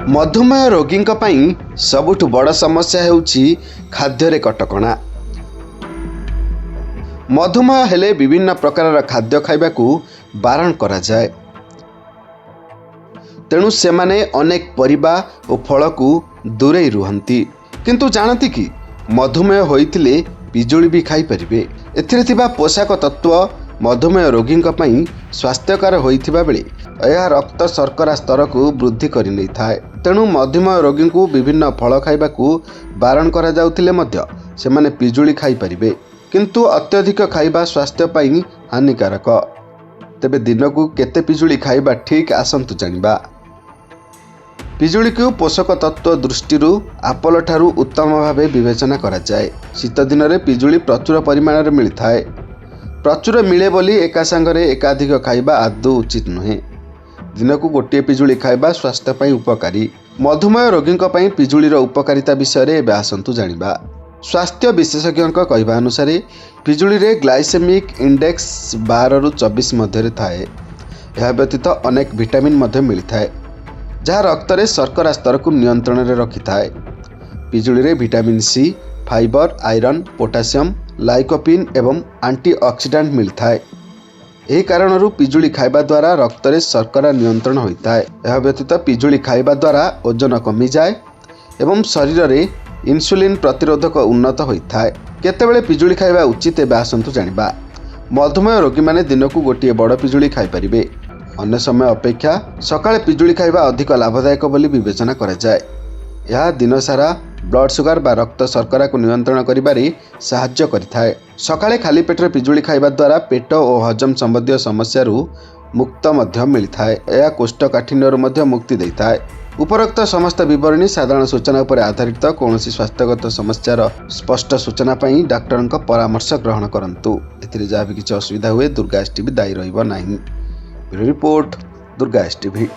मधुमेह रोगी सबुठ बड़ समस्या हेउछि खाद्य कटकणा। मधुमेह हेले विभिन्न प्रकार खाद्य खाइबाकू बारण करा जाए। तेणु सेमाने अनेक परिबा और फल को दूरे रुहंती। किंतु जानती कि मधुमेह होइतिले पिजुली भी खाई परिबे। एथिरे थिबा पोषक तत्व मधुमेह रोगी स्वास्थ्यकर होइथिबा बेले यह रक्त शर्करा स्तर को वृद्धि करि नै थाए। तेणु मधुमेह रोगी को विभिन्न फल खाइबाकू बारण करा जाउथिले मध्य सेमाने पिजुली खाई परिबे। किंतु अत्यधिक खाइबा स्वास्थ्य पई हानिकारक। तेबे दिनकू केते पिजुली खाइबा ठीक आसंतु जानिबा। पिजुली को पोषक तत्व दृष्टि आपेल ठारू उत्तम भावे विवेचना करा जाए। शीत दिन में पिजुली प्रचुर परिमाण में मिलता है। प्रचुर मिले बोली एका सांगरे एकाधिक खाइबा आदौ उचित नुहे। दिन को गोटे पिजुली खाइबा स्वास्थ्य पई उपकारी। मधुमेह रोगी पिजुलीर उपकारिता विषय में आसंतु जानिबा। स्वास्थ्य विशेषज्ञ कहवा अनुसार पिजुली रे ग्लाइसेमिक इंडेक्स 12 ରୁ 24 मध्य थाए। यह व्यतीत अनेक विटामिन मध्य मिलता है जहाँ रक्त रे शर्करा स्तर को नियंत्रण में रखि थाए। पिजुली रे vitamin C, fibre, iron, potassium, lycopene एवं एंटीऑक्सीडेंट मिलता है। यही कारण पिजुली खाइबा द्वारा रक्त रे शर्करा नियंत्रण होता है। यह व्यतीत पिजुली खाइबा द्वारा ओजन कमी जाए एवं शरीर रे इन्सुलिन प्रतिरोधक उन्नत होता है। केतेबेले पिजुली खाइबा उचित एवं आसंतु जानिबा। मधुमेह रोगी माने दिन को गोटे बड़ पिजुली खाई परिबे। अन्य समय अपेक्षा सकाळे पिजुली खाइबा अधिक लाभदायक बोली विवेचना करा जाए। यह दिन सारा ब्लड सुगर बा रक्त शर्करा को नियंत्रण करिबारे सहाय्य करिथाए। सकाळे खाली पेटरे पिजुली खाइबा द्वारा पेट और हजम संबंधी समस्या मुक्त मध्य मिलता है। यह कोष्ठकाठिन्य मध्य मुक्ति देइथाए। उपरोक्त समस्त विवरणी साधारण सूचना पर आधारित। कौनसी स्वास्थ्यगत समस्यार स्पष्ट सूचना पाई डाक्टर परामर्श ग्रहण करंतु। एथिरे जहाँ भी किसी असुविधा हुए दुर्गा एस टीवी दायी रहिबो नाही। Report Durga S TV.